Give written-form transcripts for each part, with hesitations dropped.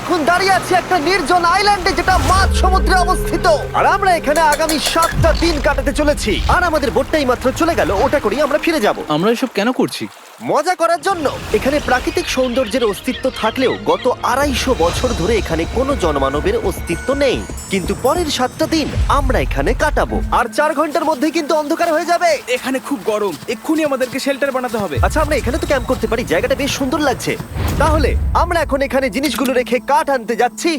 এখন দাঁড়িয়ে আছি একটা নির্জন আইল্যান্ডে যেটা মাঝ সমুদ্রে অবস্থিত, আর আমরা এখানে আগামী 7টা দিন কাটাতে চলেছি। আর আমাদের বোটটাই মাত্র চলে গেল, ওটা করেই আমরা ফিরে যাব আমরা এসব কেন করছি? মজা করার জন্য। এখানে প্রাকৃতিক সৌন্দর্যের অস্তিত্ব থাকলেও গত 250 বছর ধরে এখানে কোনো জনমানবের অস্তিত্ব নেই। কিন্তু পরের 7টা দিন আমরা এখানে কাটাবো, আর 4 ঘন্টার মধ্যে কিন্তু অন্ধকার হয়ে যাবে। এখানে খুব গরম, এক্ষুনি আমাদেরকে শেল্টার বানাতে হবে। আচ্ছা, আমরা এখানে তো ক্যাম্প করতে পারি, জায়গাটা বেশ সুন্দর লাগছে। তাহলে আমরা এখন এখানে জিনিসগুলো রেখে কাঠ আনতে যাচ্ছি,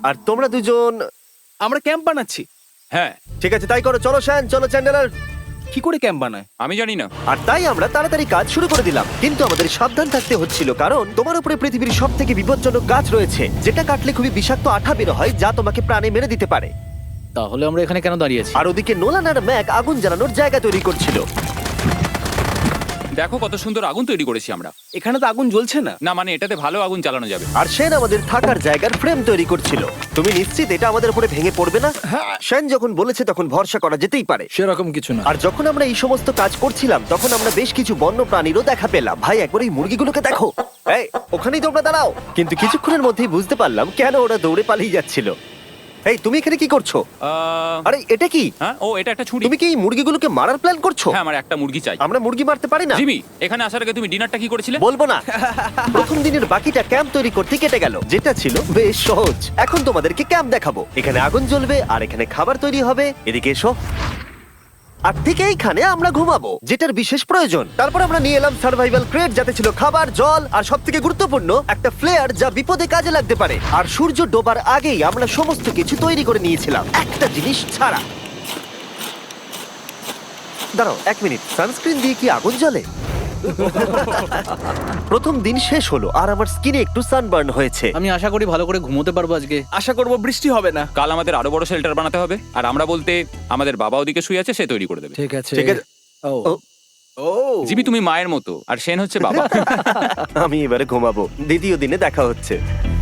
আর তোমরা দুজন। আমরা ক্যাম্প বানাচ্ছি। হ্যাঁ, ঠিক আছে, তাই করো। চলো শ্যান, চলো চ্যান্ডেলার। কি করে ক্যাম্প বানায়? আমি জানি না। আর তাই আমরা তাড়াতাড়ি কাজ শুরু করে দিলাম, কিন্তু আমাদের সাবধান থাকতে হচ্ছিল, কারণ তোমার উপরে পৃথিবীর সব থেকে বিপজ্জনক গাছ রয়েছে, যেটা কাটলে খুবই বিষাক্ত আঠা বের হয়, যা তোমাকে প্রাণে মেরে দিতে পারে। তাহলে আমরা এখানে কেন দাঁড়িয়ে আছি? আর ওদিকে নোলান আর ম্যাক আগুন জ্বালানোর জায়গা তৈরি করছিল। দেখো কত সুন্দর আগুন তৈরি করেছি আমরা। এখানে তো আগুন জ্বলছে না। না মানে এটাতে ভালো আগুন চালানো যাবে। আর সেন আমাদের থাকার জায়গার ফ্রেম তৈরি করছিল। তুমি নিশ্চিত এটা আমাদের উপরে ভেঙে পড়বে না? সেন যখন বলেছে তখন ভরসা করা যেতেই পারে। সেরকম কিছু না। আর যখন আমরা এই সমস্ত কাজ করছিলাম তখন আমরা বেশ কিছু বন্য প্রাণীরও দেখা পেলাম। ভাই, একবার এই মুরগিগুলোকে দেখো। এই, ওখানেই তোমরা দাঁড়াও। কিন্তু কিছুক্ষণের মধ্যেই বুঝতে পারলাম কেন ওরা দৌড়ে পালিয়ে যাচ্ছিল। এই, তুমি এখানে কি করছো? আরে এটা কি? হ্যাঁ, ও এটা একটা ছুরি। তুমি কি এই মুরগিগুলোকে মারার প্ল্যান করছো? হ্যাঁ, আমার একটা মুরগি চাই। আমরা মুরগি মারতে পারি না। জিমি, এখানে আসার আগে তুমি ডিনারটা কি করেছিলে? বলবো না। প্রথম দিনের বাকিটা ক্যাম্প তৈরি করতে কেটে গেল, যেটা ছিল বেশ সহজ। এখন তোমাদেরকে ক্যাম্প দেখাবো। এখানে আগুন জ্বলবে আর এখানে খাবার তৈরি হবে। এদিকে এসো। আর ঠিক এইখানে আমরা ঘুমাবো, যেটার বিশেষ প্রয়োজন। তারপর আমরা নিয়ে এলাম সার্ভাইভাল ক্রেট, যাতে ছিল খাবার, জল আর সবথেকে গুরুত্বপূর্ণ একটা ফ্লেয়ার, যা বিপদে কাজে লাগতে পারে। আর সূর্য ডোবার আগেই আমরা সমস্ত কিছু তৈরি করে নিয়েছিলাম, একটা জিনিস ছাড়া। দাঁড়াও 1 মিনিট, সানস্ক্রিন দিয়ে কি আগুন জ্বলে? প্রথম দিন শেষ হলো আর আমার স্কিনে একটু সানবার্ন হয়েছে। আমি আশা করি ভালো করে ঘুমোতে পারবো আজকে। আশা করব বৃষ্টি হবে না। কাল আমাদের আরো বড় শেল্টার বানাতে হবে, আর আমরা বলতে আমাদের বাবা ওদিকে শুয়ে আছে, সে তৈরি করে দেবে। ঠিক আছে। ঠিক আছে। ও ও, ও জিমি, তুমি মায়ের মতো আর সেন হচ্ছে বাবা। আমি এবারে ঘুমাবো। দ্বিতীয় দিনে দেখা হচ্ছে।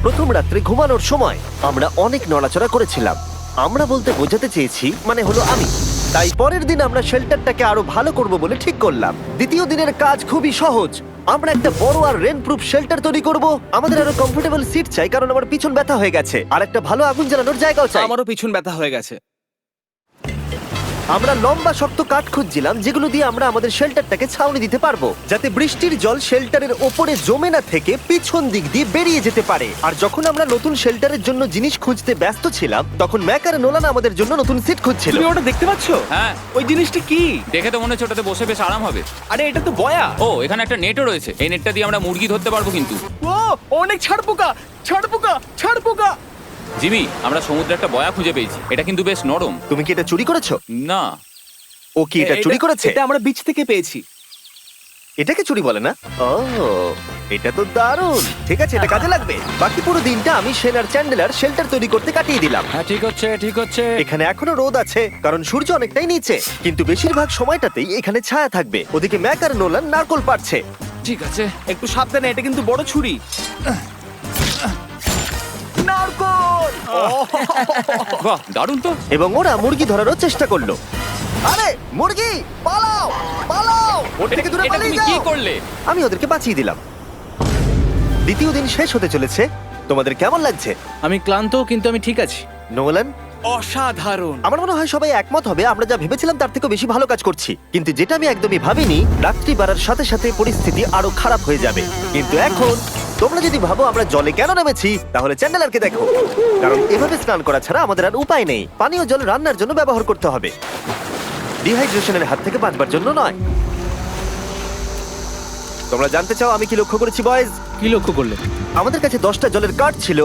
প্রথম রাত্রে ঘুমানোর সময় আমরা অনেক নড়াচড়া করেছিলাম। আমরা বলতে বোঝাতে চেয়েছি, মানে হলো আমি। তাই পরের দিন আমরা শেল্টারটাকে আরো ভালো করব বলে ঠিক করলাম। দ্বিতীয় দিনের কাজ খুবই সহজ। আমরা একটা বড় আর রেন প্রুফ শেল্টার তৈরি করব। আমাদের আরো কমফোর্টেবল সিট চাই, কারণ আমার পিছন ব্যথা হয়ে গেছে, আর একটা ভালো আগুন জ্বালানোর জায়গাও চাই। আমারও পিছন ব্যথা হয়ে গেছে। আমরা লম্বা শক্ত কাঠ খুঁজছিলাম, যেগুলো দিয়ে আমরা আমাদের শেল্টারটাকে ছাউনি দিতে পারবো, যাতে বৃষ্টির জল শেল্টারের ওপরে জমে না থেকে পিছন দিক দিয়ে বেরিয়ে যেতে পারে। আর যখন আমরা নতুন শেল্টারের জন্য জিনিস খুঁজতে ব্যস্ত ছিলাম, তখন ম্যাক আর নোলান আমাদের জন্য নতুন সিট খুঁজছিল। তুমি ওটা দেখতে পাচ্ছো? হ্যাঁ, ওই জিনিসটা কি? দেখে তো মনে হচ্ছে ওটাতে বসে বেশ আরাম হবে। আরে এটা তো বয়া। ও, এখানে একটা নেটও রয়েছে। এই নেটটা দিয়ে আমরা মুরগি ধরতে পারবো। কিন্তু ও অনেক ছাড় পোকা, ছাড় পোকা, ছাড় পোকা। জিমি, আমরা সমুদ্রে একটা বয়া খুঁজে পেয়েছি। এটা কিন্তু বেশ নরম। তুমি কি এটা চুরি করেছো? না, ও কি এটা চুরি করেছে? এটা আমরা বিচ থেকে পেয়েছি। এটাকে চুরি বলে না? ও, এটা তো দারুণ। ঠিক আছে, এটা কাজে লাগবে। বাকি পুরো দিনটা আমি সেন আর চ্যান্ডেলার শেল্টার তৈরি করতে কাটিয়ে দিলাম। হ্যাঁ, ঠিক হচ্ছে, ঠিক হচ্ছে। এখানে এখনো রোদ আছে, কারণ সূর্য অনেকটাই নিচে, কিন্তু বেশিরভাগ সময়টাতেই এখানে ছায়া থাকবে। ওদিকে ম্যাক আর নোলান নারকোল পাড়ছে। ঠিক আছে। একটু সাবধানে, এটা কিন্তু বড় ছুরি। নারকোল। বাহ, দারুণ তো। এবং ওরা মুরগি ধরারও চেষ্টা করলো। আরে মুরগি, পালাও পালাও, ওর থেকে দূরে এটা পালিয়ে তুমি কি যাও। করলে? আমি ওদেরকে বাঁচিয়ে দিলাম। দ্বিতীয় দিন শেষ হতে চলেছে। তোমাদের কেমন লাগছে? আমি ক্লান্ত, কিন্তু আমি ঠিক আছি। নোলান? অসাধারণ। আমার মনে হয় সবাই একমত হবে, আমরা যা ভেবেছিলাম তার থেকে বেশি ভালো কাজ করছি। কিন্তু যেটা আমি একদমই ভাবিনি, রাত্রি বাড়ার সাথে সাথে পরিস্থিতি আরো খারাপ হয়ে যাবে। কিন্তু এখন তোমরা যদি ভাবো আমরা জলে কেন নেমেছি, তাহলে চ্যান্ডেলারকে দেখো। কারণ এভাবে স্নান করা ছাড়া আমাদের আর উপায় নেই। পানীয় জল রান্নার জন্য ব্যবহার করতে হবে, ডিহাইড্রেশনের হাত থেকে বাঁচবার জন্য নয়। তোমরা জানতে চাও আমি কি লক্ষ্য করেছি বয়েজ? কি লক্ষ্য করলে? আমাদের কাছে 10টা জলের কার্ড ছিল,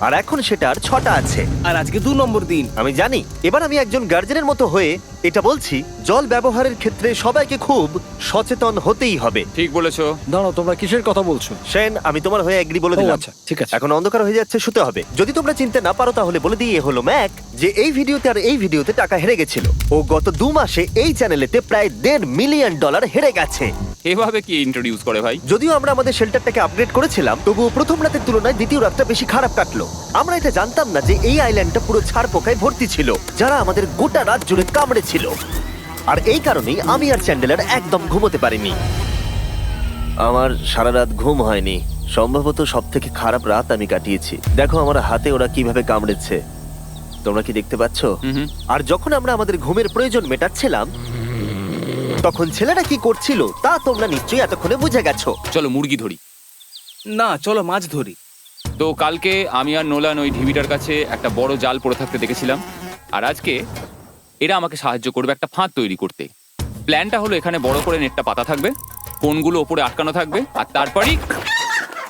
আর এখন সেটা আর 6টা আছে। আর আজকে 2 নম্বর দিন। আমি জানি। এবার আমি একজন গার্জেনের মতো হয়ে এটা বলছি, জল ব্যবহারের ক্ষেত্রে সবাইকে খুব সচেতন হতেই হবে। ঠিক বলেছো। দাঁড়াও, তোমরা কিসের কথা বলছো? সেন, আমি তোমার হয়ে এগ্রি বলে ও, দিলাম। আচ্ছা, ঠিক আছে। এখন অন্ধকার হয়ে যাচ্ছে, শুতে হবে। যদি তোমরা চিনতে না পারো তাহলে বলে দিয়ে হলো ম্যাক, যে এই ভিডিওতে আর এই ভিডিওতে টাকা হেরে গেছিল। ও গত 2 মাসে এই চ্যানেলেতে প্রায় $1.5 মিলিয়ন হেরে গেছে। এভাবে কি ইন্ট্রোডিউস করে ভাই? যদিও আমরা আমাদের শেল্টারটাকে আপগ্রেড করেছিলাম, তবুও প্রথম রাতের তুলনায় দ্বিতীয় রাতটা বেশি খারাপ কাটলো। আমরা এটা জানতাম না যে এই আইল্যান্ডটা পুরো ছাড় পোকায় ভর্তি ছিল, যারা আমাদের গোটা রাত জুড়ে কামড়েছিল। আর এই কারণেই আমি আর চ্যান্ডেলার একদম ঘুমোতে পারিনি। আমার সারা রাত ঘুম হয়নি। সম্ভবত সব থেকে খারাপ রাত আমি কাটিয়েছি। দেখো আমার হাতে ওরা কিভাবে কামড়েছে, তোমরা কি দেখতে পাচ্ছ? হুম। আর যখন আমরা আমাদের ঘুমের প্রয়োজন মেটাচ্ছিলাম তখন ছেলেরা কি করছিল তা তোমরা নিশ্চয়ই এতক্ষণে বুঝে গেছো। চলো মুরগি ধরি। না, চলো মাছ ধরি। তো কালকে আমি আর নোলান ওই ঢিবিটার কাছে একটা বড় জাল পড়ে থাকতে দেখেছিলাম, আর আজকে এরা আমাকে সাহায্য করবে একটা ফাঁদ তৈরি করতে। প্ল্যানটা হলো এখানে বড় করে নেটটা পাতা থাকবে, কোনগুলো ওপরে আটকানো থাকবে, আর তারপরই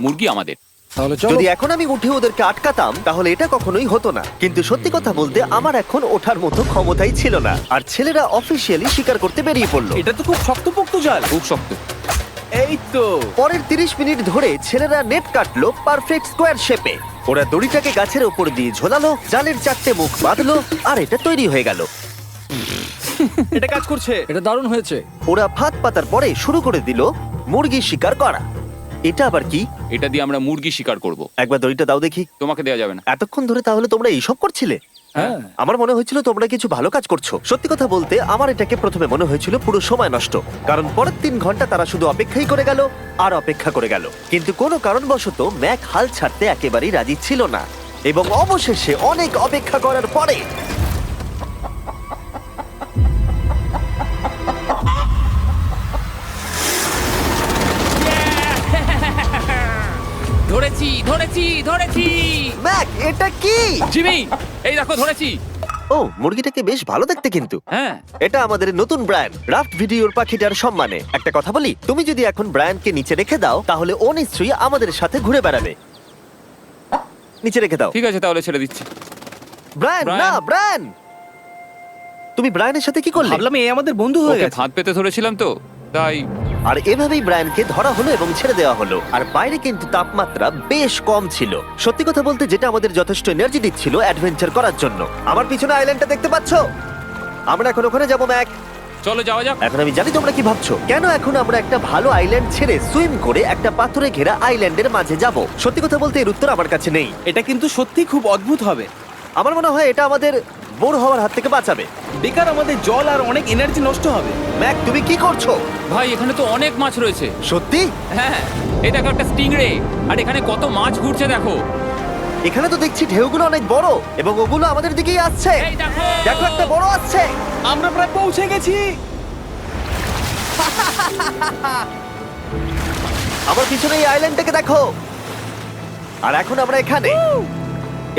মুরগি আমাদের। তাহলে চলো। যদি এখন আমি উঠে ওদেরকে আটকাতাম তাহলে এটা কখনোই হতো না, কিন্তু সত্যি কথা বলতে আমার এখন ওঠার মতো ক্ষমতাই ছিল না। আর ছেলেরা অফিসিয়ালি স্বীকার করতে বেরিয়ে পড়লো। এটা তো খুব শক্তপোক্ত জাল। খুব শক্ত। এই তো। পরের 30 মিনিট ধরে ছেলেরা নেট কাটলো পারফেক্ট স্কোয়ার শেপে। ওরা দড়িটাকে গাছের ওপর দিয়ে ঝোলালো, জালের 4টে মুখ বাঁধলো, আর এটা তৈরি হয়ে গেল। এটা কাজ করছে। এটা দারুণ হয়েছে। ওরা ফাঁদ পাতার পরে শুরু করে দিল মুরগি শিকার করা। এটা আবার কি? এটা দিয়ে আমরা মুরগি শিকার করব। একবার দড়িটা দাও দেখি। তোমাকে দেওয়া যাবে না। এতক্ষণ ধরে তাহলে তোমরা এইসব করছিলে? হ্যাঁ। আমার মনে হয়েছিল তোমরা কিছু ভালো কাজ করছো। সত্যি কথা বলতে আমার এটাকে প্রথমে মনে হয়েছিল পুরো সময় নষ্ট, কারণ পরের 3 ঘন্টা তারা শুধু অপেক্ষাই করে গেল আর অপেক্ষা করে গেল। কিন্তু কোনো কারণবশত ম্যাক হাল ছাড়তে একেবারেই রাজি ছিল না, এবং অবশেষে অনেক অপেক্ষা করার পরে ধরেছি ধরেছি ধরেছি। ম্যাক এটা কি? জিমি, এই দেখো ধরেছি। ও, মুরগিটাকে বেশ ভালো দেখতে কিন্তু। হ্যাঁ। এটা আমাদের নতুন ব্র্যান্ড রাফট ভিডিওর পাখিটার সম্মানে। একটা কথা বলি, তুমি যদি এখন ব্র্যান্ডকে নিচে রেখে দাও তাহলে ও নিশ্চয়ই আমাদের সাথে ঘুরে বেড়াবে। নিচে রেখে দাও। ঠিক আছে, তাহলে ছেড়ে দিচ্ছি। Brian, Brian. না ব্রায়ান, তুমি ব্রায়ানের সাথে কি করলে? ভাবলাম এই আমাদের বন্ধু হয়ে ওকে গেছে। ফাঁদ পেতে ধরেছিলাম তো, তাই। আর এভাবেই ব্রায়ানকে ধরা হলো এবং ছেড়ে দেওয়া হলো। আর বাইরে কিন্তু তাপমাত্রা বেশ কম ছিল। সত্যি কথা বলতে যেটা আমাদের যথেষ্ট এনার্জি দিচ্ছিল অ্যাডভেঞ্চার করার জন্য। আমার পিছনে আইল্যান্ডটা দেখতে পাচ্ছো? আমরা এখন ওখানে যাবো ম্যাক। চলো যাওয়া যাক। এখন আমি জানি তোমরা কি ভাবছো, কেন এখন আমরা একটা ভালো আইল্যান্ড ছেড়ে সুইম করে একটা পাথরে ঘেরা আইল্যান্ডের মাঝে যাব? সত্যি কথা বলতে এর উত্তর আমার কাছে নেই। এটা কিন্তু সত্যি খুব অদ্ভুত হবে। আমার মনে হয় এটা আমাদের বোর হওয়ার হাত থেকে বাঁচাবে। বেকার আমাদের জল আর অনেক এনার্জি নষ্ট হবে। ম্যাক তুমি কি করছো? ভাই এখানে তো অনেক মাছ রয়েছে। সত্যি? হ্যাঁ, এই দেখো একটা স্টিংরে, আর এখানে কত মাছ ঘুরছে দেখো। এখানে তো দেখছি ঢেউগুলো অনেক বড় এবং ওগুলো আমাদের দিকেই আসছে। এই দেখো। দেখো একটা বড় আসছে। আমরা প্রায় পৌঁছে গেছি। আমার পিছনে এই আইল্যান্ডটাকে দেখো। আর এখন আমরা এখানে।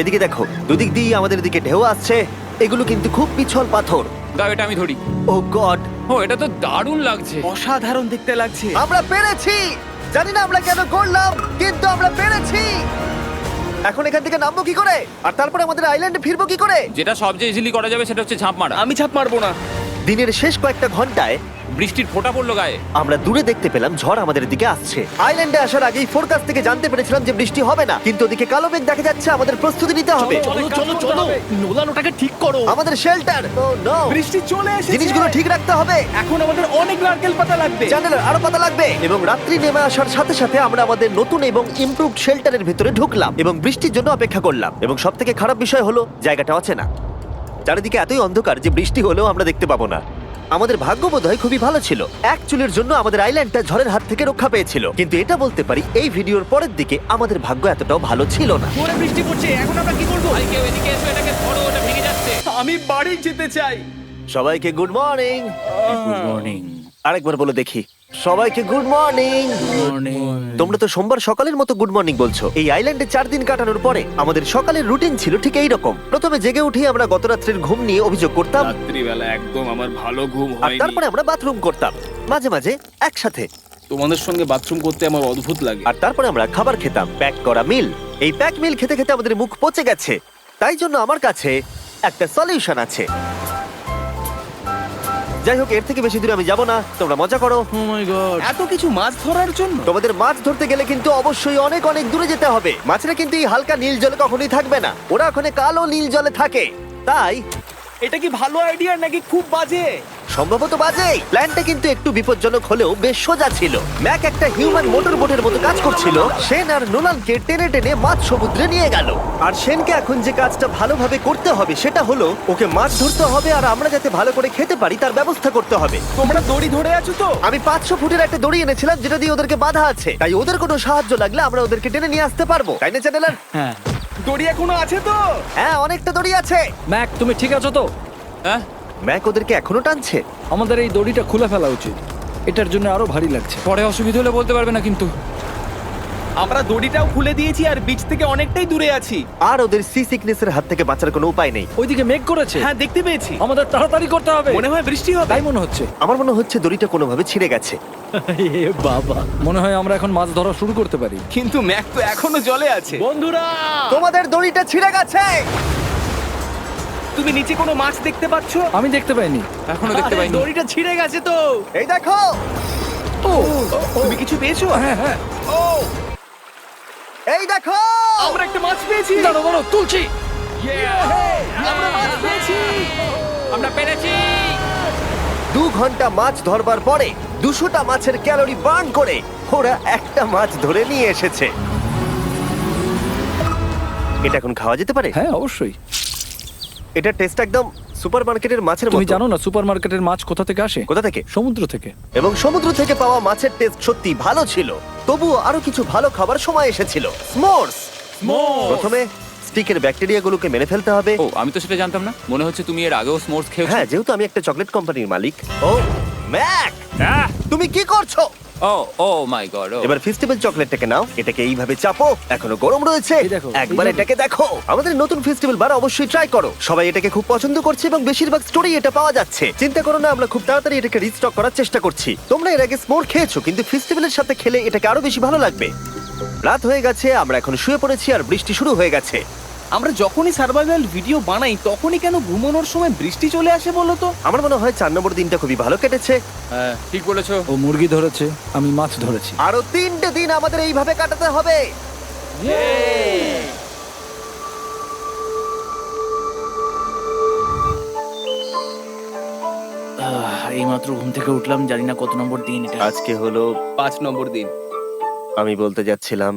এদিকে দেখো, দুদিক দিয়ে আমাদের দিকে ঢেউ আসছে। এগুলো কিন্তু খুব পিছল পাথর। দাও, এটা আমি ধরি। ও গড, ও, এটা তো দারুণ লাগছে। অসাধারণ দেখতে লাগছে। আমরা পেরেছি। জানি না আমরা কেন করলাম, কিন্তু আমরা পেরেছি। এখন এখান থেকে নামবো কি করে, আর তারপরে আমাদের আইল্যান্ডে ফিরবো কি করে? যেটা সবচেয়ে ইজিলি করা যাবে সেটা হচ্ছে ঝাঁপ মারা। আমি ছাপ মারবো না। দিনের শেষ কয়েকটা ঘন্টায় বৃষ্টির ফোঁটা পড়লো গায়ে। আমরা দূরে দেখতে পেলাম ঝড় আমাদের দিকে আসছে। আইল্যান্ডে আসার আগেই ফোরকাস্ট থেকে জানতে পেরেছিলাম যে বৃষ্টি হবে না, কিন্তু ওদিকে কালো মেঘ দেখা যাচ্ছে। আমাদের প্রস্তুতি নিতে হবে। চলো। নোলান ওটাকে ঠিক করো। আমাদের শেল্টার, ও নো, বৃষ্টি চলে এসেছে। জিনিসগুলো ঠিক রাখতে হবে। এখন আমাদের অনেক নারকেল পাতা লাগবে। জানালার আরো পাতা লাগবে। এবং রাত্রি নেমে আসার সাথে সাথে আমরা আমাদের নতুন এবং ইমপ্রুভড শেল্টারের ভিতরে ঢুকলাম এবং বৃষ্টির জন্য অপেক্ষা করলাম। এবং সব থেকে খারাপ বিষয় হলো জায়গাটা অচেনা। চারিদিকে এতই অন্ধকার যে বৃষ্টি হলেও আমরা দেখতে পাবো না। আমাদের ভাগ্য বোধহয় খুবই ভালো ছিল। এক চুলের জন্য আমাদের আইল্যান্ডটা ঝড়ের হাত থেকে রক্ষা পেয়েছিল, কিন্তু এটা বলতে পারি এই ভিডিওর পরের দিকে আমাদের ভাগ্য এতটাও ভালো ছিল না। জোরে বৃষ্টি পড়ছে। এখন আমরা কি করব? ভাই কেউ এদিকে এসো, এটাকে ধরো, ওটা ভেঙে যাচ্ছে। আমি বাড়ি যেতে চাই। সবাইকে গুড মর্নিং। Good morning. আরেকবার বলে দেখি, সবাইকে গুড মর্নিং। তোমরা তো সোমবার সকালের মতো গুড মর্নিং বলছো। এই আইল্যান্ডে 4 দিন কাটানোর পরে আমাদের সকালের রুটিন ছিল ঠিক এই রকম। প্রথমে জেগে উঠে আমরা গত রাত্রের ঘুম নিয়ে অভিযোগ করতাম, রাত্রিবেলা একদম আমার ভালো ঘুম আর হয়নি। তারপরে আমরা বাথরুম করতাম, মাঝে মাঝে একসাথে। তোমাদের সঙ্গে বাথরুম করতে আমার অদ্ভুত লাগে। আর তারপরে আমরা খাবার খেতাম, প্যাক করা মিল। এই প্যাক মিল খেতে খেতে আমাদের মুখ পচে গেছে। তাই জন্য আমার কাছে একটা সলিউশন আছে। যাই হোক, এর থেকে বেশি দূরে আমি যাব না, তোমরা মজা করো। ও মাই গড। এত কিছু মাছ ধরার জন্য? তোমাদের মাছ ধরতে গেলে কিন্তু অবশ্যই অনেক অনেক দূরে যেতে হবে। মাছেরা কিন্তু এই হালকা নীল জলে কখনোই থাকবে না, ওরা ওখানে কালো নীল জলে থাকে। তাই এটা কি ভালো আইডিয়া নাকি খুব বাজে? সম্ভবত বাজে। প্ল্যানটা কিন্তু একটু বিপজ্জনক হলেও বেশ সোজা ছিল। ম্যাক একটা হিউম্যান মোটর বোটের মতো কাজ করছিল। শেন আর নোলানকে টেনে টেনে মাছ সমুদ্রে নিয়ে গেল। আর শেনকে এখন যে কাজটা ভালোভাবে করতে হবে সেটা হলো ওকে মাছ ধরতে হবে, আর আমরা যাতে ভালো করে খেতে পারি তার ব্যবস্থা করতে হবে। তোমরা দড়ি ধরে আছো তো? আমি 500 ফুটের একটা দড়ি এনেছিলাম যেটা দিয়ে ওদেরকে বাঁধা আছে, তাই ওদের কোনো সাহায্য লাগলে আমরা ওদেরকে টেনে নিয়ে আসতে পারবো, তাই না চ্যানেলার? হ্যাঁ দড়ি এখনো আছে তো? হ্যাঁ, অনেকটা দড়ি আছে। ম্যাক, তুমি ঠিক আছো তো? হ্যাঁ, ম্যাক ওদেরকে এখনো টানছে। আমাদের এই দড়িটা খুলে ফেলা উচিত, এটার জন্য আরো ভারী লাগছে। পরে অসুবিধা হলে বলতে পারবে না কিন্তু। আমরা দড়িটাও খুলে দিয়েছি আর বিচ থেকে অনেকটাই দূরে আছি। আর ওদের সি সিকনেসের হাত থেকে বাঁচার কোনো উপায় নেই। ওইদিকে মেঘ করেছে। হ্যাঁ, দেখতে পেয়েছি। আমাদের তাড়াতাড়ি করতে হবে। মনে হয় বৃষ্টি হবে। তাই মনে হচ্ছে। আমার মনে হচ্ছে দড়িটা কোনোভাবে ছিঁড়ে গেছে। এ বাবা, মনে হয় আমরা এখন মাছ ধরা শুরু করতে পারি। কিন্তু ম্যাক তো এখনো জলে আছে। বন্ধুরা, তোমাদের দড়িটা ছিঁড়ে গেছে। তুমি নিচে কোনো মাছ দেখতে পাচ্ছো? আমি দেখতে পাইনি। এখনো দেখতে পাইনি। দড়িটা ছিঁড়ে গেছে তো। এই দেখো। ও, তুমি কিছু পেয়েছো? হ্যাঁ হ্যাঁ, ও, এই দেখো। আমরা একটা মাছ পেয়েছি। দাঁড়ো দাঁড়ো, তুলছি। আমরা মাছ পেয়েছি। আমরা পেরেছি। 2 ঘন্টা মাছ ধরবার পরে 200টা মাছের ক্যালোরি বার্ন করে ওরা একটা মাছ ধরে নিয়ে এসেছে। এটা এখন খাওয়া যেতে পারে? হ্যাঁ অবশ্যই। এটা টেস্ট একদম সুপারমার্কেটের মাছের তুমি মতো। জানো না সুপারমার্কেটের মাছ কোথা থেকে আসে? কোথা থেকে? সমুদ্র থেকে। এবং সমুদ্র থেকে পাওয়া মাছের টেস্ট সত্যি ভালো ছিল। তবুও আরো কিছু ভালো খাবার সময় এসেছিল। স্মোর্স। প্রথমে স্টিকের ব্যাকটেরিয়াগুলোকে মেরে ফেলতে হবে। ও, আমি তো সেটা জানতাম না। মনে হচ্ছে তুমি এর আগেও স্মোর্টস খেয়েছো। হ্যাঁ, যেহেতু আমি একটা চকলেট কোম্পানির মালিক। ও ম্যাক, তুমি কি করছো? ও ও মাই গড। এবার ফেস্টিভ্যাল চকলেটটাকে নাও, এটাকে এইভাবে চাপো, এখনো গরম রয়েছে। এই দেখো, একবার এইভাবে। এটাকে দেখো। আমাদের নতুন ফেস্টিভ্যাল বার অবশ্যই ট্রাই করো। সবাই এটাকে খুব পছন্দ করছে এবং বেশিরভাগ স্টোরি এটা পাওয়া যাচ্ছে। চিন্তা করো না, আমরা খুব তাড়াতাড়ি এটাকে রিস্টক করার চেষ্টা করছি। তোমরা এর আগে স্মোর খেয়েছো, কিন্তু ফেস্টিভ্যালের সাথে খেলে এটাকে আরো বেশি ভালো লাগবে। রাত হয়ে গেছে, আমরা এখন শুয়ে পড়েছি আর বৃষ্টি শুরু হয়ে গেছে। আমরা যখনই সার্ভাইভাল ভিডিও বানাই তখনই কেন ঘুমানোর সময় বৃষ্টি চলে আসে বলো তো? আমার মনে হয় 4 নম্বর দিনটা খুবই ভালো কেটেছে। হ্যাঁ, ঠিক বলেছো। ও মুরগি ধরেছে, আমি মাছ ধরেছি। আরো 3টে দিন আমাদের এইভাবে কাটাতে হবে। এইমাত্র ঘুম থেকে উঠলাম, জানি না কত নম্বর দিন এটা। আজকে হলো 5 নম্বর দিন। আমি বলতে যাচ্ছিলাম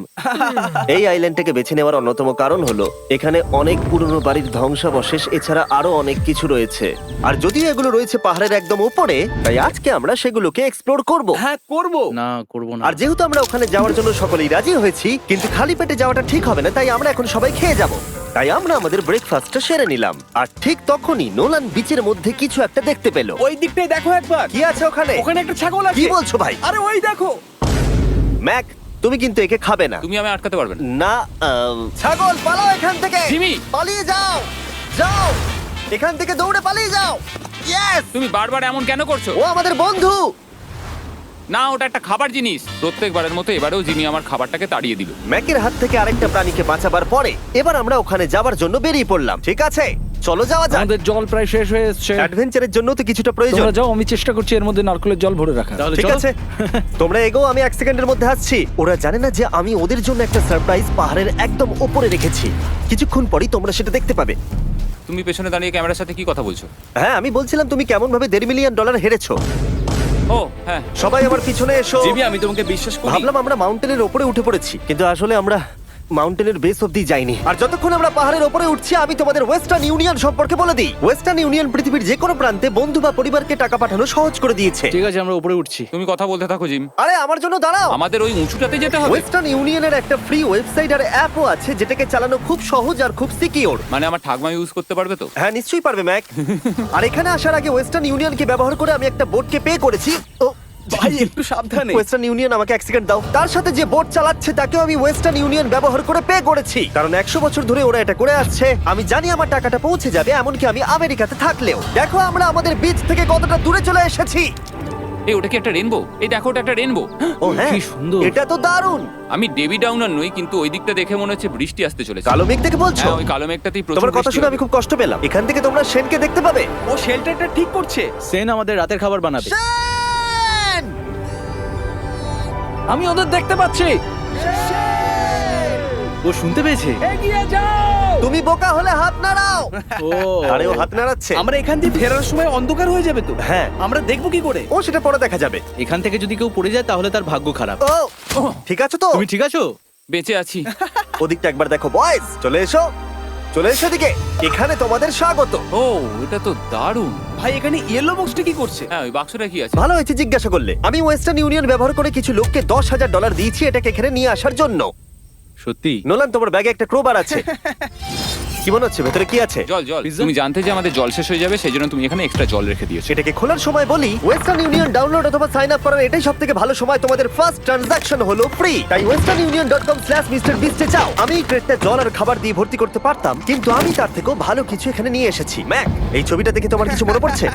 এই আইল্যান্ডটাকে বেছে নেওয়ার অন্যতম কারণ হলো এখানে অনেক পুরনো বাড়ির ধ্বংসাবশেষ এছাড়া আরো অনেক কিছু রয়েছে। আর যদিও এগুলো রয়েছে পাহাড়ের একদম উপরে, তাই আজকে আমরা সেগুলোকে এক্সপ্লোর করব। হ্যাঁ, করব। না, করবো না। আর যেহেতু আমরা ওখানে যাওয়ার জন্য সকলেই রাজি হয়েছি, কিন্তু খালি পেটে যাওয়াটা ঠিক হবে না, তাই আমরা এখন সবাই খেয়ে যাব। তাই আমরা আমাদের ব্রেকফাস্টটা সেরে নিলাম। আর ঠিক তখনই নোলান বিচের মধ্যে কিছু একটা দেখতে পেল। ওই দিকটাই দেখো একবার। কি আছে ওখানে? ওখানে একটা ছাগল আছে। কি বলছো ভাই? আরে ওই দেখো। ম্যাক, তুমি কিন্তু একে খাবে না। তুমি আমি আটকাতে পারবে না। না, ছাগল পালাও এখান থেকে। জিমি! পালিয়ে যাও, যাও এখান থেকে, দৌড়ে পালিয়ে যাও। ইয়েস, তুমি বারবার এমন কেন করছো? ও আমাদের বন্ধু। না, ওটা একটা খাবার জিনিস। প্রত্যেকবারের মতো এবারেও জিমি আমার খাবারটাকে তাড়িয়ে দিল। ম্যাকের হাত থেকে আরেকটা প্রাণীকে বাঁচাবার পরে এবার আমরা ওখানে যাবার জন্য বেরিয়ে পড়লাম। ঠিক আছে, চলো যাওয়া যাক। আমাদের জল প্রায় শেষ হয়ে এসছে। অ্যাডভেঞ্চারের জন্য তো কিছুটা প্রয়োজন। তোমরা যাও, আমি চেষ্টা করছি এর মধ্যে নারকেলের জল ভরে রাখা। তাহলে ঠিক চলো। আছে, তোমরা এগো, আমি 1 সেকেন্ডের মধ্যে আসছি। ওরা জানে না যে আমি ওদের জন্য একটা সারপ্রাইজ পাহাড়ের একদম উপরে রেখেছি। কিছুক্ষণ পরেই তোমরা সেটা দেখতে পাবে। তুমি পেছনে দাঁড়িয়ে ক্যামেরার সাথে কি কথা বলছো? হ্যাঁ, আমি বলছিলাম তুমি কেমন ভাবে $1.5 মিলিয়ন হেরেছো। ও হ্যাঁ। সবাই আমার পিছনে এসো। জিমি, আমি তোমাকে বিশ্বাস করি। ভাবলাম আমরা মাউন্টেনের উপরে উঠে পড়েছি, কিন্তু আসলে আমরা মাউন্টেনের বেস অব্দি যাইনি। আর যতক্ষণ আমরা পাহাড়ের উপরে উঠছি, আমি তোমাদের ওয়েস্টার্ন ইউনিয়ন সম্পর্কে বলে দিই। ওয়েস্টার্ন ইউনিয়ন পৃথিবীর যে কোনো প্রান্তে বন্ধু বা পরিবারকে টাকা পাঠানো সহজ করে দিয়েছে। ঠিক আছে, আমরা উপরে উঠছি। তুমি কথা বলতে থাকো জিম। আরে আমার জন্য দাঁড়াও। আমাদের ওই উঁচুটাতে যেতে হবে। ওয়েস্টার্ন ইউনিয়নের একটা ফ্রি ওয়েবসাইট আর অ্যাপও আছে, যেটাকে চালানো খুব সহজ আর খুব সিকিউর। মানে আমার ঠাকমা ইউজ করতে পারবে তো? হ্যাঁ, নিশ্চয়ই পারবে ম্যাক। আর এখানে আসার আগে ওয়েস্টার্ন ইউনিয়নকে ব্যবহার করে আমি একটা বোটকে পে করেছি। ও ভাই, একটু সাবধানে। ওয়েস্টার্ন ইউনিয়ন আমাকে 1 সেকেন্ড দাও। তার সাথে যে বোট চালাচ্ছে তাকেও আমি ওয়েস্টার্ন ইউনিয়ন ব্যবহার করে পে করেছি, কারণ 100 বছর ধরে ওরা এটা করে আসছে। আমি জানি আমার টাকাটা পৌঁছে যাবে, এমনকি আমি আমেরিকাতে থাকলেও। দেখো আমরা আমাদের বিচ থেকে কতটা দূরে চলে এসেছি। এই ওটা কি একটা রেনবো? এই দেখো, ওটা একটা রেনবো। ও হ্যাঁ, কি সুন্দর। এটা তো দারুণ। আমি ডেভি ডাউনার নই, কিন্তু ওই দিকটা দেখে মনে হচ্ছে বৃষ্টি আসতে চলেছে। কালো মেঘ দেখে বলছো? হ্যাঁ, ওই কালো মেঘটাতেই প্রচুর তোমার কথা বৃষ্টি শুনে হবে। আমি খুব কষ্ট পেলাম। এখান থেকে তোমরা শেনকে দেখতে পাবে। ও শেল্টারটা ঠিক করছে। সেন আমাদের রাতের খাবার বানাবে। শেন! আমি ওদের দেখতে পাচ্ছি। ও শুনতে পেয়েছে। তুমি বোকা হলে হাত নাড়াও। ও আরে ও হাত নাড়াচ্ছে। আমরা এখান দিয়ে ফেরার সময় অন্ধকার হয়ে যাবে তো। হ্যাঁ। আমরা দেখবো কি করে? ও সেটা পরে দেখা যাবে। এখান থেকে যদি কেউ পড়ে যায় তাহলে তার ভাগ্য খারাপ। ও ঠিক আছে তো? তুমি ঠিক আছো? বেঁচে আছি। ওদিকটা একবার দেখো বয়েজ, চলে এসো, চলে এসো দিকে। এখানে তোমাদের স্বাগত। ও এটা তো দারুণ। ভাই এখানে ইয়েলো বক্সটা কি করছে? হ্যাঁ ওই বাক্সটা কি আছে? ভালো হয়েছে জিজ্ঞাসা করলে। আমি ওয়েস্টার্ন ইউনিয়ন ব্যবহার করে কিছু লোককে $10,000 দিয়েছি এটাকে এখানে নিয়ে আসার জন্য। সত্যি? নোলান, তোমার ব্যাগে একটা ক্রোবার আছে। কি মনে হচ্ছে ভেতরে কি আছে? জল জল। তুমি জানতে যে আমাদের জল শেষ হয়ে যাবে সেই জন্য তুমি এখানে এক্সট্রা জল রেখে দিয়েছো। এটাকে খোলার সময় বলি, ওয়েস্টার্ন ইউনিয়ন ডাউনলোড অথবা সাইন আপ করার এটাই সবথেকে ভালো সময়। তোমাদের ফার্স্ট ট্রানজাকশন হলো ফ্রি। তাই westernunion.com/MrBeast এ যাও। আমি এই ক্রেটটা জল আর খাবার দিয়ে ভর্তি করতে পারতাম, কিন্তু আমি তার থেকেও ভালো কিছু এখানে নিয়ে এসেছি। ম্যাক, এই ছবিটা দেখে তোমার কিছু মনে পড়ছে?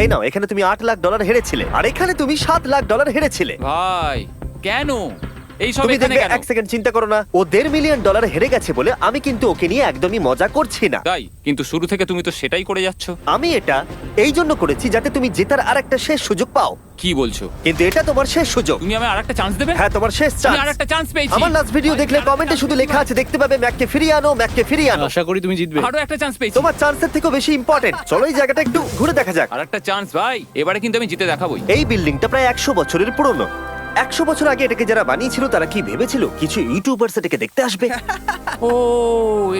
এই নাও, এখানে তুমি $8 লাখ হেরেছিলে, আর এখানে তুমি $7 লাখ হেরেছিলে। ভাই কেন এই সব তুমি এখানে দেখবে, কেন? এক সেকেন্ড চিন্তা করো না। ও $1.5 মিলিয়ন হেরে গেছে বলে আমি কিন্তু ওকে নিয়ে একদমই মজা করছি না। তাই কিন্তু শুরু থেকে তুমি তো সেটাই করে যাচ্ছ। আমি এটা এই জন্য করেছি যাতে তুমি জেতার আরেকটা শেষ সুযোগ পাও, কি বলছো? কিন্তু এটা তোমার শেষ সুযোগ। তুমি আমায় আরেকটা চান্স দেবে? হ্যাঁ, তোমার শেষ আমি চান্স। আরেকটা চান্স পেয়েছি। আমার লাস্ট ভিডিও দেখলে কমেন্টে শুধু লেখা আছে, দেখতে পাবে ম্যাককে ফিরিয়ে আনো, ম্যাককে ফিরিয়ে আনো। আশা করি তুমি জিতবে। আরো একটা চান্স পেয়েছি। তোমার চান্সের থেকেও বেশি ইম্পর্টেন্ট। চলো এই জায়গাটা একটু ঘুরে দেখা যাক। আরেকটা চান্স ভাই, এবারে কিন্তু আমি জিতে দেখাবোই। এই বিল্ডিংটা প্রায় 100 বছরের পুরনো। 100 বছর আগে এটাকে যারা বানিয়েছিল তারা কি ভেবেছিল কিছু ইউটিউবার্স এটাকে দেখতে আসবে? ও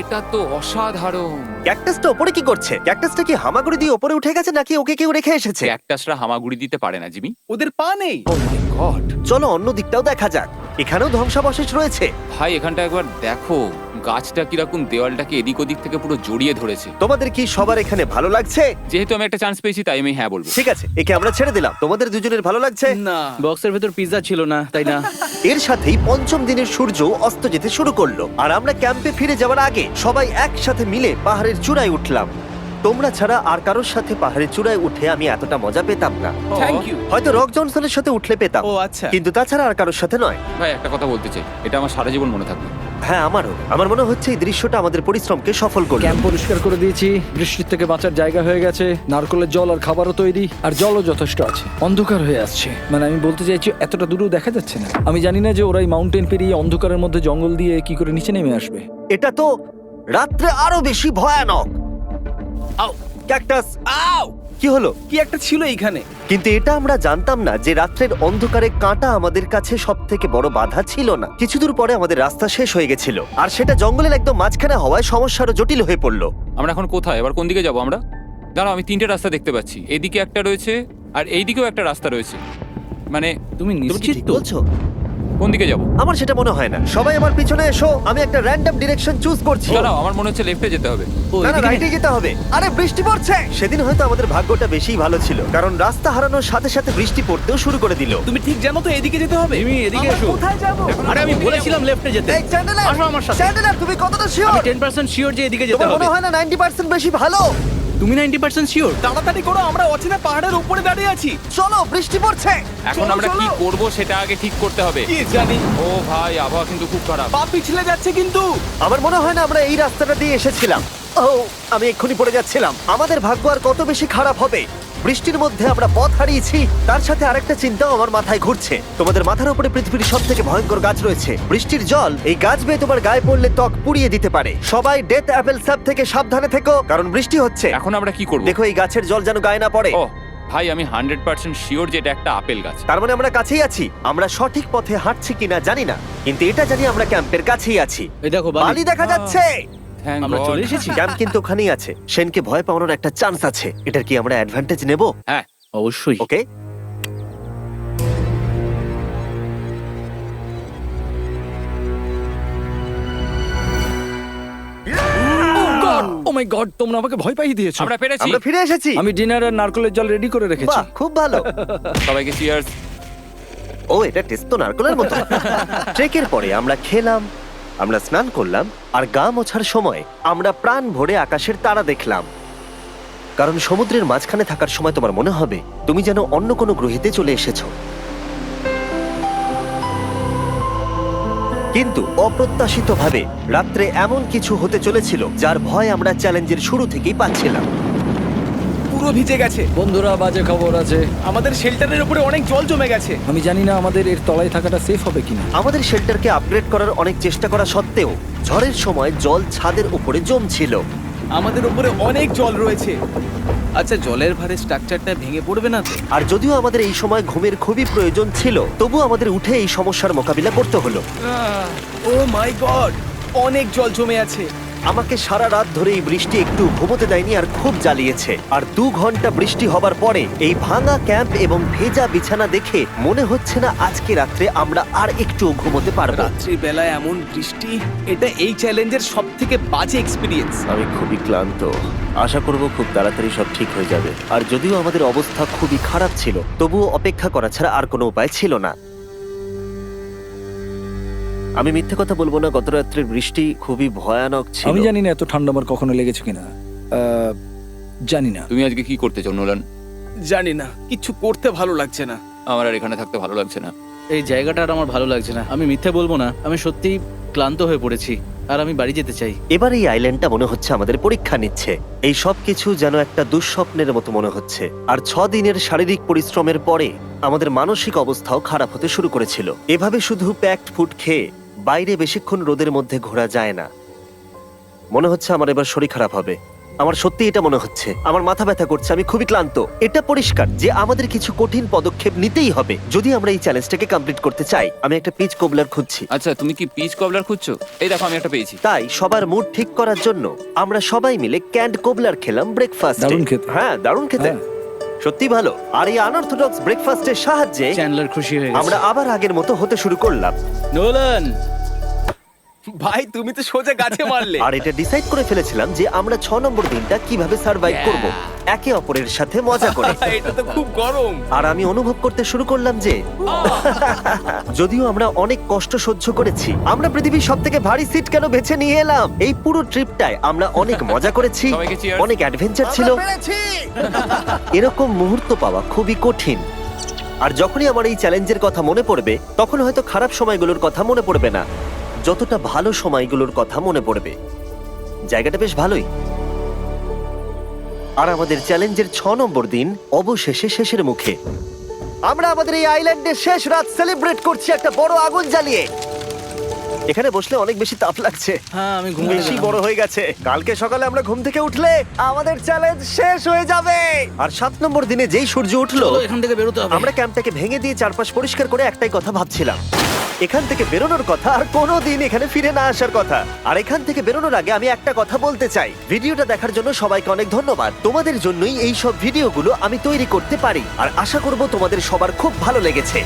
এটা তো অসাধারণ। ক্যাকটাসটা ওপরে কি করছে? ক্যাকটাসটা কি হামাগুড়ি দিয়ে ওপরে উঠে গেছে নাকি ওকে কেউ রেখে এসেছে? ক্যাকটাসরা হামাগুড়ি দিতে পারে না জিমি। ওদের পা নেই। ও মাই গড। চলো অন্য দিকটাও দেখা যাক। এখানেও ধ্বংসাবশেষ রয়েছে। ভাই এখানটা একবার দেখো, গাছটা কিরকম দেওয়ালটাকে এদিক ওদিক থেকে পুরো জড়িয়ে ধরেছে। তোমাদের কি সবার এখানে ভালো লাগছে? যেহেতু আমি একটা চান্স পেয়েছি তাই আমি হ্যাঁ বলবো। ঠিক আছে, একে আমরা ছেড়ে দিলাম। তোমাদের দুজনের ভালো লাগছে? না, বক্সের ভেতর পিৎজা ছিল না, তাই না? এর সাথেই পঞ্চম দিনের সূর্য অস্ত যেতে শুরু করলো, আর আমরা ক্যাম্পে ফিরে যাওয়ার আগে সবাই একসাথে মিলে পাহাড়ের চূড়ায় উঠলাম। তোমরা ছাড়া আর কারোর সাথে পাহাড়ের চূড়ায় উঠে আমি এতটা মজা পেতাম না। Thank you. হয়তো রক জনসনের সাথে উঠলে পেতাম, ও আচ্ছা। কিন্তু তাছাড়া আর কারোর সাথে নয়। ভাই একটা কথা বলতে চাই, এটা আমার সারা জীবন মনে থাকবে। হ্যাঁ, আমারও। আমার মনে হচ্ছে এই দৃশ্যটা আমাদের পরিশ্রমকে সফল করলো। ক্যাম্প পরিষ্কার করে দিয়েছি, বৃষ্টির থেকে বাঁচার জায়গা হয়ে গেছে, নারকেলের জল আর খাবারও তৈরি, আর জলও যথেষ্ট আছে। অন্ধকার হয়ে আসছে, মানে আমি বলতে চাইছি এতটা দূরেও দেখা যাচ্ছে না। আমি জানি না যে ওরা এই মাউন্টেন পেরিয়ে অন্ধকারের মধ্যে জঙ্গল দিয়ে কি করে নিচে নেমে আসবে। এটা তো রাত্রে আরো বেশি ভয়ানক। আউ, ক্যাকটাস, আউ! কি হলো? কি একটা ছিল এইখানে। কিন্তু এটা আমরা জানতাম না যে রাত্রের অন্ধকারে কাঁটা আমাদের কাছে সব থেকে বড় বাধা ছিল না। কিছু দূর পরে আমাদের রাস্তা শেষ হয়ে গেছিল, আর সেটা জঙ্গলের একদম মাঝখানে হওয়ায় সমস্যা আরো জটিল হয়ে পড়লো। আমরা এখন কোথায়, এবার কোন দিকে যাবো আমরা? দাঁড়াও, আমি তিনটে রাস্তা দেখতে পাচ্ছি। এদিকে একটা রয়েছে আর এইদিকেও একটা রাস্তা রয়েছে। মানে তুমি তুমি কি নিশ্চিত ঠিক তো? বলছো? কোন দিকে যাবো? আমার সেটা মনে হয় না। সবাই আমার পিছনে এসো, আমি একটা র্যান্ডম ডিরেকশন চুজ করছি। দাঁড়াও, আমার মনে হচ্ছে লেফটে যেতে হবে। ও, না না, এদিকে রাইটে যেতে হবে। আরে বৃষ্টি পড়ছে। সেদিন হয়তো আমাদের ভাগ্যটা বেশিই ভালো ছিল, কারণ রাস্তা হারানোর সাথে সাথে বৃষ্টি পড়তেও শুরু করে দিল। তুমি ঠিক জানো তো এদিকে যেতে হবে? জিমি, এদিকে আমরা এসো। কোথায় যাব? আরে আমি বলেছিলাম লেফটে যেতে। এই চ্যান্ডেলার, আসো আমার সাথে। চ্যান্ডেলার, তুমি কতটা আমি শিওর? 10% শিওর যে এদিকে যেতে তোমার হবে। মনে হয় না 90% বেশি ভালো? তুমি 90% শিওর? তাড়াতাড়ি করো, আমরা অচেনা পাহাড়ের উপরে দাঁড়িয়ে আছি। চলো, বৃষ্টি পড়ছে। এখন চলো, আমরা কি চলো। করব সেটা আগে ঠিক করতে হবে। কি জানি, ও ভাই, আবহাওয়া কিন্তু খুব খারাপ। পা পিছলে যাচ্ছে কিন্তু। আমার মনে হয় না আমরা এই রাস্তাটা দিয়ে এসেছিলাম। ও, আমি এক্ষুনি পড়ে যাচ্ছিলাম। আমাদের ভাগ্য আর কত বেশি খারাপ হবে। বৃষ্টির মধ্যে আমরা পথ হারিয়েছি, তার সাথে আরেকটা চিন্তাও আমার মাথায় ঘুরছে। তোমাদের মাথার উপরে পৃথিবীর সব থেকে ভয়ঙ্কর গাছ রয়েছে। বৃষ্টির জল এই গাছ বেয়ে তোমার গায়ে পড়লে ত্বক পুড়িয়ে দিতে পারে। সবাই ডেথ অ্যাপেল স্যাপ থেকে সাবধানে থেকো, কারণ বৃষ্টি হচ্ছে। এখন আমরা কি করব? দেখো এই গাছের জল যেন গায়ে না পড়ে। ও ভাই, আমি 100% শিওর যে এটা একটা আপেল গাছ। তার মানে আমরা কাছেই আছি। আমরা সঠিক পথে হাঁটছি কিনা জানি না, কিন্তু এটা জানি আমরা ক্যাম্পের কাছেই আছি। এই দেখো বালি বালি। দেখা যাচ্ছে। Thank আমরা God. চলে এসেছি। ক্যাম্প কিন্তু ওখানেই আছে। সেনকে ভয় পাওয়ানোর একটা চান্স আছে। এটার কি আমরা অ্যাডভান্টেজ নেব? হ্যাঁ, অবশ্যই। ওকে, ও মাই গড, তোমরা আমাকে ভয় পাইয়ে দিয়েছো। আমরা পেরেছি। আমরা ফিরে এসেছি। আমি ডিনার আর নারকেলের জল রেডি করে রেখেছি। বাহ, খুব ভালো। সবাইকে চিয়ার্স। ও, এটা টেস্ট তো নারকেলের মতো। ট্রেকের পরে আমরা খেলাম, আমরা স্নান করলাম, আর গা মোছার সময় আমরা প্রাণ ভরে আকাশের তারা দেখলাম। কারণ সমুদ্রের মাঝখানে থাকার সময় তোমার মনে হবে তুমি যেন অন্য কোনো গ্রহেতে চলে এসেছো। কিন্তু অপ্রত্যাশিতভাবে রাত্রে এমন কিছু হতে চলেছিল যার ভয় আমরা চ্যালেঞ্জের শুরু থেকেই পাচ্ছিলাম। ও পুরো ভিজে গেছে। বন্ধুরা, বাজে খবর আছে। আমাদের শেল্টারের উপরে অনেক জল জমে গেছে। আমি জানি না আমাদের এর তলায় থাকাটা সেফ হবে কিনা। আমাদের শেল্টারকে আপগ্রেড করার অনেক চেষ্টা করা সত্ত্বেও ঝড়ের সময় জল ছাদের উপরে জমছিল। আমাদের উপরে অনেক জল রয়েছে। আচ্ছা, জলের ভারে স্ট্রাকচারটা ভেঙে পড়বে না তো? আর যদিও আমাদের এই সময় ঘুমের খুবই প্রয়োজন ছিল, তবু আমাদের উঠে এই সমস্যার মোকাবিলা করতে হলো। ও মাই গড, অনেক জল জমে আছে। আমাকে সারা রাত ধরে এই বৃষ্টি একটু ঘুমোতে দেয়নি আর খুব জ্বালিয়েছে। আর 2 ঘন্টা বৃষ্টি হবার পরে এই ভাঙা ক্যাম্প এবং ভেজা বিছানা দেখে মনে হচ্ছে না আজকে রাত্রে আমরা আর একটু ঘুমোতে পারবো। রাত্রির বেলায় এমন বৃষ্টি, এটা এই চ্যালেঞ্জের সব থেকে বাজে এক্সপিরিয়েন্স। আমি খুবই ক্লান্ত। আশা করব খুব তাড়াতাড়ি সব ঠিক হয়ে যাবে। আর যদিও আমাদের অবস্থা খুবই খারাপ ছিল, তবুও অপেক্ষা করা ছাড়া আর কোনো উপায় ছিল না। আমি মিথ্যে কথা বলবো না, গত রাত্রের বৃষ্টি খুবই ভয়ানক ছিল। আমি জানি না এত ঠান্ডা আমার কখনো লেগেছে কিনা। জানি না। তুমি আজকে কি করতে চাও নোলান? জানি না, কিছু করতে ভালো লাগছে না। আমার আর এখানে থাকতে ভালো লাগছে না। এই জায়গাটা আর আমার ভালো লাগছে না। আমি মিথ্যে বলবো না, আমি সত্যিই ক্লান্ত হয়ে পড়েছি আর আমি বাড়ি যেতে চাই। এবার এই আইল্যান্ডটা মনে হচ্ছে আমাদের পরীক্ষা নিচ্ছে। এই সব কিছু যেন একটা দুঃস্বপ্নের মতো মনে হচ্ছে। আর 6 দিনের শারীরিক পরিশ্রমের পরে আমাদের মানসিক অবস্থাও খারাপ হতে শুরু করেছিল। এভাবে শুধু প্যাকড ফুড খেয়ে বাইরে বেশিক্ষণ রোদের মধ্যে ঘোরা যায় না। মনে হচ্ছে আমার এবার শরীর খারাপ হবে। আমার সত্যি এটা মনে হচ্ছে। আমার মাথা ব্যথা করছে, আমি খুবই ক্লান্ত। এটা পরিষ্কার যে আমাদের কিছু কঠিন পদক্ষেপ নিতেই হবে যদি আমরা এই চ্যালেঞ্জটাকে কমপ্লিট করতে চাই। আমি একটা পিচ কোবলার খুঁজছি। আচ্ছা, তুমি কি পিচ কবলার খুঁজছো? এই দেখো, আমি একটা পেয়েছি। তাই সবার মুড ঠিক করার জন্য আমরা সবাই মিলে ক্যান্ড কোবলার খেলাম ব্রেকফাস্ট। দারুণ খেতে। হ্যাঁ, দারুণ খেতে। হ্যাঁ। সত্যি ভালো। আর এই আনঅর্থোডক্স ব্রেকফাস্টের সাহায্যে চ্যান্ডলার খুশি হয়ে গেছে। আমরা আবার আগের মতো হতে শুরু করলাম। নোলান, ভাই, তুমি তো সোজা গাছে মারলে। আর এটা ডিসাইড করে ফেলেছিলাম যে আমরা 6 নম্বর দিনটা কিভাবে সার্ভাইভ করব, একে অপরের সাথে মজা করে। এটা তো খুব গরম। আর আমি অনুভব করতে শুরু করলাম যে যদিও আমরা অনেক কষ্ট সহ্য করেছি, আমরা পৃথিবীর সব থেকে ভারী সিট কেন বেছে নিয়ে এলাম। এই পুরো ট্রিপটায় আমরা অনেক মজা করেছি, সবাইকে cheers। অনেক অ্যাডভেঞ্চার ছিল। এরকম মুহূর্ত পাওয়া খুবই কঠিন। আর যখনই আমার এই চ্যালেঞ্জের কথা মনে পড়বে, তখন হয়তো খারাপ সময়গুলোর কথা মনে পড়বে না, যতটা ভালো সময়গুলোর কথা মনে পড়বে। জায়গাটা বেশ ভালোই। আর আমাদের চ্যালেঞ্জের 6 নম্বর দিন অবশেষে শেষের মুখে। আমরা আমাদের এই আইল্যান্ডের শেষ রাত সেলিব্রেট করছি একটা বড় আগুন জ্বালিয়ে। এখানে বসলে অনেক বেশি তাপ লাগছে। হ্যাঁ, আমি ঘুমিয়ে বেশি গেলাম। বড় হয়ে গেছে। কালকে সকালে আমরা ঘুম থেকে উঠলে আমাদের চ্যালেঞ্জ শেষ হয়ে যাবে। আর 7 নম্বর দিনে যেই সূর্য উঠলো, চলো, এখান থেকে বেরোতে হবে। আমরা ক্যাম্পটাকে ভেঙে দিয়ে চারপাশ পরিষ্কার করে একটাই কথা ভাবছিলাম, এখান থেকে বেরোনোর কথা আর কোনোদিন এখানে ফিরে না আসার কথা। আর এখান থেকে বেরোনোর আগে আমি একটা কথা বলতে চাই, ভিডিওটা দেখার জন্য সবাইকে অনেক ধন্যবাদ। তোমাদের জন্যই এই সব ভিডিওগুলো আমি তৈরি করতে পারি। আর আশা করব তোমাদের সবার খুব ভালো লেগেছে।